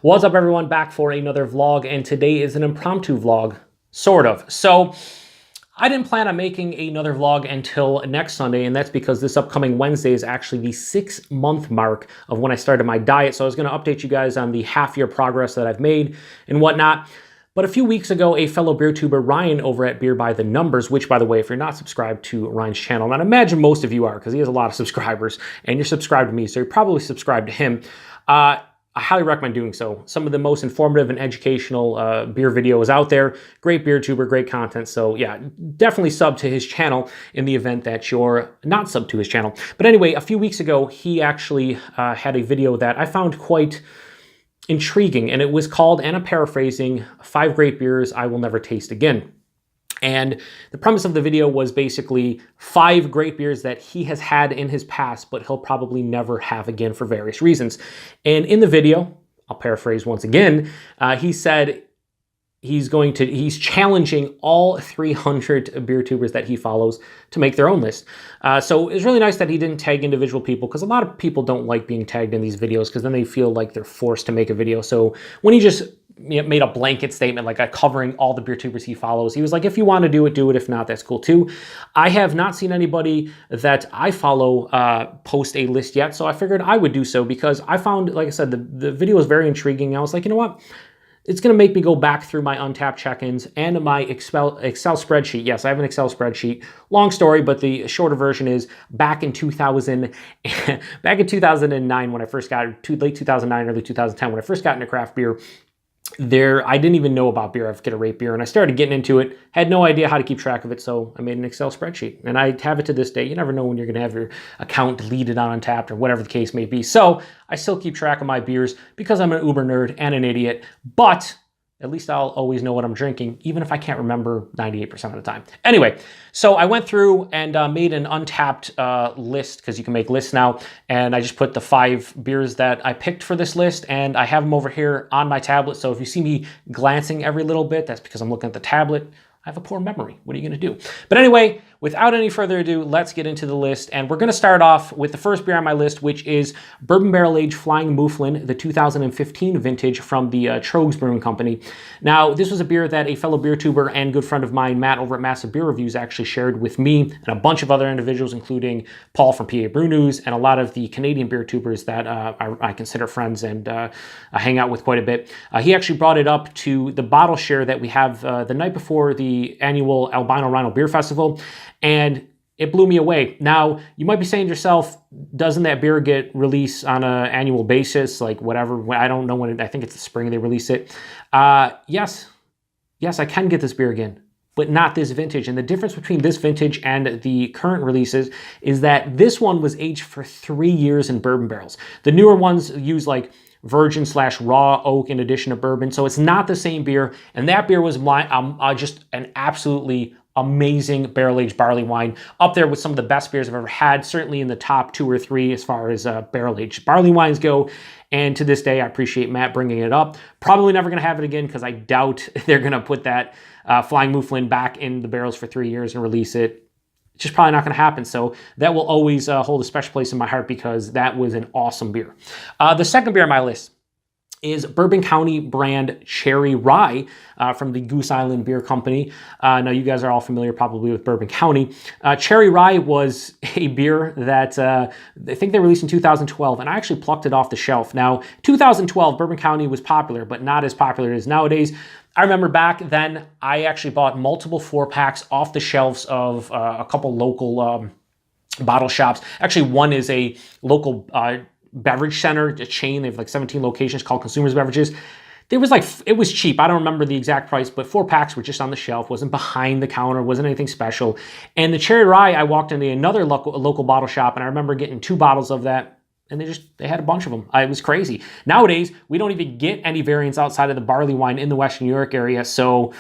What's up, everyone? Back for another vlog, and today is an impromptu vlog, sort of. So I didn't plan on making another vlog until next Sunday, and that's because this upcoming Wednesday is actually the 6-month mark of when I started my diet. So I was going to update you guys on the half-year progress that I've made and whatnot. But a few weeks ago, a fellow BeerTuber, Ryan, over at Beer by the Numbers, which, by the way, if you're not subscribed to Ryan's channel, and I imagine most of you are because he has a lot of subscribers, and you're subscribed to me, so you're probably subscribed to him. I highly recommend doing so. Some of the most informative and educational beer videos out there. Great BeerTuber, great content. So yeah, definitely sub to his channel in the event that you're not sub to his channel. But anyway, a few weeks ago, he actually had a video that I found quite intriguing, and it was called, and I'm paraphrasing, 5 Great Beers I Will Never Taste Again. And the premise of the video was basically 5 great beers that he has had in his past, but he'll probably never have again for various reasons. And in the video, I'll paraphrase once again, he said he's challenging all 300 BeerTubers that he follows to make their own list. So it's really nice that he didn't tag individual people, because a lot of people don't like being tagged in these videos because then they feel like they're forced to make a video. So when he just made a blanket statement, like covering all the BeerTubers he follows, he was like, if you want to do it, do it. If not, that's cool too. I have not seen anybody that I follow post a list yet, so I figured I would do so because I found, like I said, the video was very intriguing. I was like, you know what? It's going to make me go back through my Untappd check-ins and my Excel spreadsheet. Yes, I have an Excel spreadsheet. Long story, but the shorter version is back in 2009 when I first got, late 2009, early 2010, when I first got into craft beer, I didn't even know about Beer Get a Rate Beer, and I started getting into it, had no idea how to keep track of it, so I made an Excel spreadsheet, and I have it to this day. You never know when you're going to have your account deleted on Untappd or whatever the case may be, so I still keep track of my beers because I'm an uber nerd and an idiot, but at least I'll always know what I'm drinking, even if I can't remember 98% of the time. Anyway, so I went through and made an Untappd list, because you can make lists now, and I just put the 5 beers that I picked for this list, and I have them over here on my tablet. So if you see me glancing every little bit, that's because I'm looking at the tablet. I have a poor memory. What are you going to do? But anyway, without any further ado, let's get into the list. And we're going to start off with the first beer on my list, which is Bourbon Barrel Aged Flying Mouflon, the 2015 vintage from the Trogs Brewing Company. Now, this was a beer that a fellow BeerTuber and good friend of mine, Matt, over at Massive Beer Reviews, actually shared with me and a bunch of other individuals, including Paul from PA Brew News and a lot of the Canadian BeerTubers that I consider friends and I hang out with quite a bit. He actually brought it up to the bottle share that we have the night before the annual Albino Rhino Beer Festival, and it blew me away. Now, you might be saying to yourself, doesn't that beer get released on an annual basis? Like whatever, I don't know when, I think it's the spring they release it. Yes, I can get this beer again, but not this vintage. And the difference between this vintage and the current releases is that this one was aged for 3 years in bourbon barrels. The newer ones use like virgin/raw oak in addition to bourbon. So it's not the same beer. And that beer was just an absolutely amazing barrel-aged barley wine, up there with some of the best beers I've ever had, certainly in the top 2 or 3 as far as barrel-aged barley wines go. And to this day, I appreciate Matt bringing it up. Probably never going to have it again because I doubt they're going to put that Flying Mouflon back in the barrels for 3 years and release it. It's just probably not going to happen. So that will always hold a special place in my heart because that was an awesome beer. The second beer on my list is Bourbon County brand Cherry Rye from the Goose Island Beer Company. Now, you guys are all familiar probably with Bourbon County. Cherry Rye was a beer that I think they released in 2012, and I actually plucked it off the shelf. Now, 2012, Bourbon County was popular, but not as popular as nowadays. I remember back then, I actually bought multiple 4-packs off the shelves of a couple local bottle shops. Actually, one is a local beverage center, a chain. They have like 17 locations called Consumers Beverages. It was cheap. I don't remember the exact price, but 4-packs were just on the shelf, wasn't behind the counter, wasn't anything special. And the Cherry Rye, I walked into another local bottle shop, and I remember getting 2 bottles of that, and they had a bunch of them. It was crazy. Nowadays, we don't even get any variants outside of the barley wine in the Western New York area, so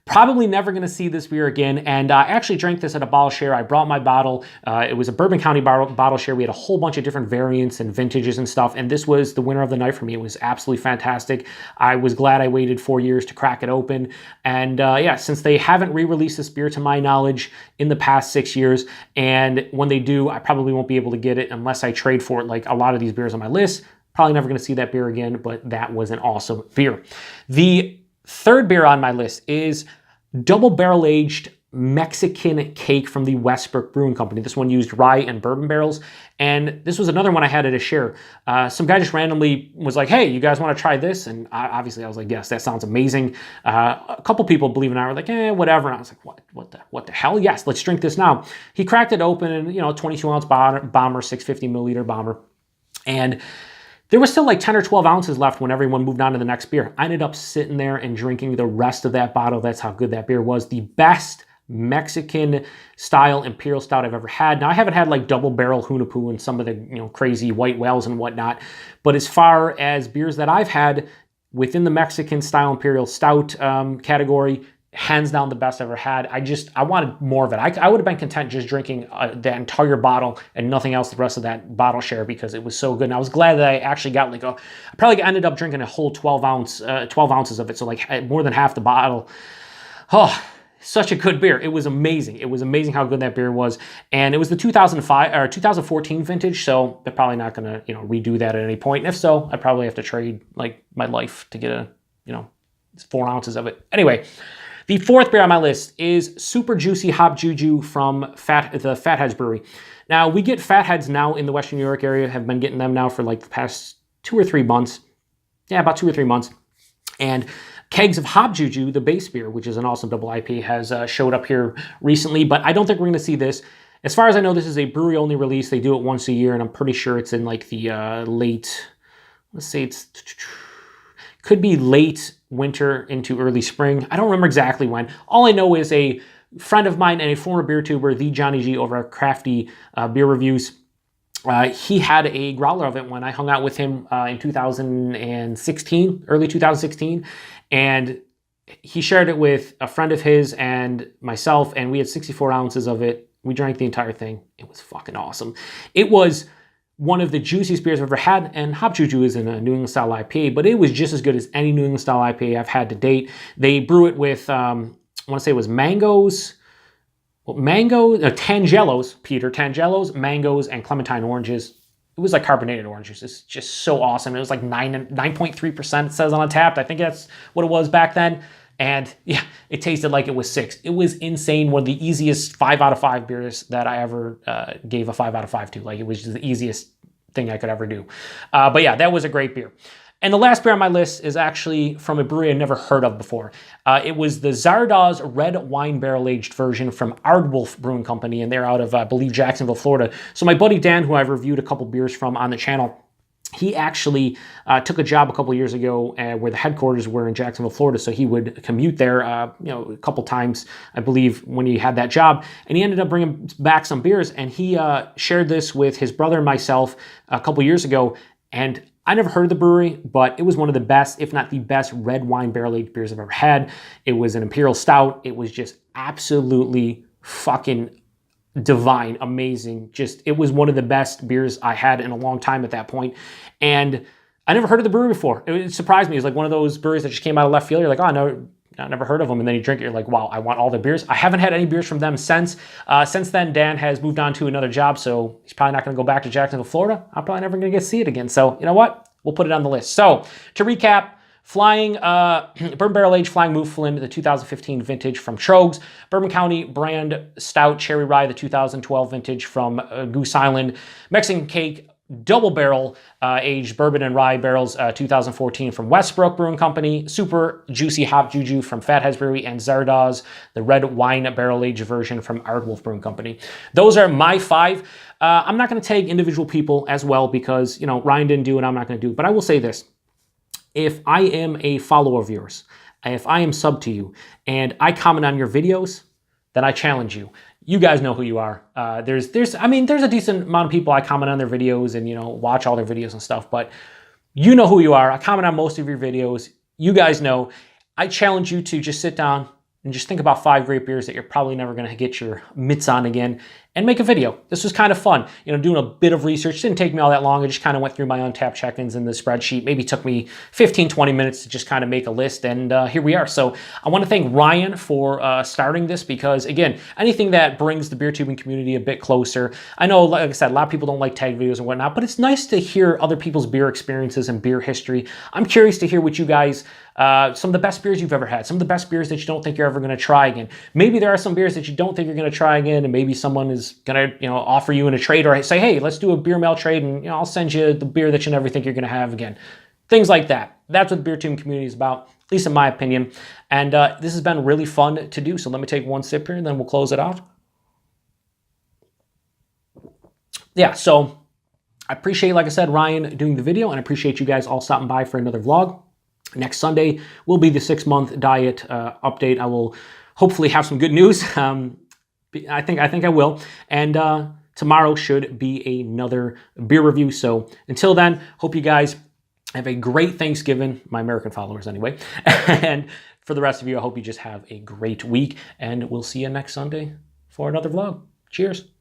probably never going to see this beer again. And I actually drank this at a bottle share. I brought my bottle. It was a Bourbon County bottle share. We had a whole bunch of different variants and vintages and stuff. And this was the winner of the night for me. It was absolutely fantastic. I was glad I waited 4 years to crack it open. And yeah, since they haven't re-released this beer to my knowledge in the past 6 years, and when they do, I probably won't be able to get it unless I trade for it like a lot of these beers on my list. Probably never going to see that beer again, but that was an awesome beer. The third beer on my list is double barrel aged Mexican cake from the Westbrook Brewing Company. This one used rye and bourbon barrels, and this was another one I had at a share. Some guy just randomly was like, hey, you guys want to try this? And obviously I was like, yes, that sounds amazing. A couple people, believe it or not, were like, whatever. And I was like, what the hell? Yes, let's drink this now. He cracked it open and, 22-ounce bomber, 650 milliliter bomber. And there was still like 10 or 12 ounces left when everyone moved on to the next beer. I ended up sitting there and drinking the rest of that bottle. That's how good that beer was. The best Mexican style imperial stout I've ever had. Now I haven't had like double barrel Hunapu and some of the crazy white whales and whatnot, but as far as beers that I've had within the Mexican style imperial stout category, hands down the best I've ever had. I wanted more of it. I would have been content just drinking that entire bottle and nothing else the rest of that bottle share because it was so good. And I was glad that I actually got I probably ended up drinking a whole 12 ounces of it. So like more than half the bottle. Oh, such a good beer. It was amazing. It was amazing how good that beer was. And it was the 2005 or 2014 vintage. So they're probably not going to, redo that at any point. And if so, I'd probably have to trade like my life to get 4 ounces of it. Anyway, the fourth beer on my list is Super Juicy Hop Juju from the Fatheads Brewery. Now, we get Fatheads now in the Western New York area, have been getting them now for like the past 2 or 3 months. Yeah, about 2 or 3 months. And Kegs of Hop Juju, the base beer, which is an awesome double IPA, has showed up here recently, but I don't think we're going to see this. As far as I know, this is a brewery-only release. They do it once a year, and I'm pretty sure it's in like the late, let's say could be late winter into early spring. I don't remember exactly when. All I know is a friend of mine and a former BeerTuber, the Johnny G over at Crafty Beer Reviews, he had a growler of it when I hung out with him in 2016, early 2016, and he shared it with a friend of his and myself, and we had 64 ounces of it. We drank the entire thing. It was fucking awesome. It was one of the juiciest beers I've ever had, and Hop Juju is in a New England style IPA, but it was just as good as any New England style IPA I've had to date. They brew it with, I want to say it was Tangelos, mangoes, and clementine oranges. It was like carbonated oranges. It's just so awesome. It was like 9.3%, it says on Untappd. I think that's what it was back then. And yeah, it tasted like it was 6. It was insane. One of the easiest 5 out of 5 beers that I ever gave a 5 out of 5 to. Like, it was just the easiest thing I could ever do. But yeah, that was a great beer. And the last beer on my list is actually from a brewery I've never heard of before. It was the Zardoz Red Wine Barrel Aged version from Ardwolf Brewing Company, and they're out of, I believe, Jacksonville, Florida. So my buddy Dan, who I've reviewed a couple beers from on the channel, he actually took a job a couple years ago where the headquarters were in Jacksonville, Florida, so he would commute there a couple times, I believe, when he had that job. And he ended up bringing back some beers, and he shared this with his brother and myself a couple years ago. And I never heard of the brewery, but it was one of the best, if not the best, red wine barrel-aged beers I've ever had. It was an imperial stout. It was just absolutely fucking divine, amazing. It was one of the best beers I had in a long time at that point. And I never heard of the brewery before. It surprised me. It was like one of those breweries that just came out of left field. You're like, oh, no, I never heard of them. And then you drink it, you're like, wow, I want all the beers. I haven't had any beers from them since. Since then, Dan has moved on to another job, so he's probably not going to go back to Jacksonville, Florida. I'm probably never going to get to see it again. So you know what? We'll put it on the list. So to recap, Bourbon Barrel Aged Flying Mouflin, the 2015 vintage from Trogs. Bourbon County Brand Stout Cherry Rye, the 2012 vintage from Goose Island. Mexican Cake Double Barrel Aged Bourbon and Rye Barrels, 2014 from Westbrook Brewing Company. Super Juicy Hop Juju from Fatheads Brewery, and Zardoz, the Red Wine Barrel Aged version from Ardwolf Brewing Company. Those are my 5. I'm not going to tag individual people as well because, Ryan didn't do it, I'm not going to do it. But I will say this. If I am a follower of yours, if I am subbed to you, and I comment on your videos, then I challenge you. You guys know who you are. There's a decent amount of people I comment on their videos and, watch all their videos and stuff, but you know who you are. I comment on most of your videos. You guys know. I challenge you to just sit down and just think about 5 great beers that you're probably never going to get your mitts on again, and make a video. This was kind of fun. Doing a bit of research. Didn't take me all that long. I just kind of went through my Untappd check-ins in the spreadsheet. Maybe took me 15, 20 minutes to just kind of make a list, and here we are. So I want to thank Ryan for starting this because, again, anything that brings the beer tubing community a bit closer. I know, like I said, a lot of people don't like tag videos and whatnot, but it's nice to hear other people's beer experiences and beer history. I'm curious to hear what you guys, some of the best beers you've ever had, some of the best beers that you don't think you're ever going to try again. Maybe there are some beers that you don't think you're going to try again, and maybe someone is going to, offer you in a trade or say, hey, let's do a beer mail trade, and I'll send you the beer that you never think you're going to have again. Things like that. That's what the beer tubing community is about, at least in my opinion. And this has been really fun to do. So let me take one sip here, and then we'll close it out. Yeah, so I appreciate, like I said, Ryan doing the video, and I appreciate you guys all stopping by for another vlog. Next Sunday will be the 6-month diet update. I will hopefully have some good news. I think I will. And tomorrow should be another beer review. So until then, hope you guys have a great Thanksgiving, my American followers anyway. And for the rest of you, I hope you just have a great week. And we'll see you next Sunday for another vlog. Cheers.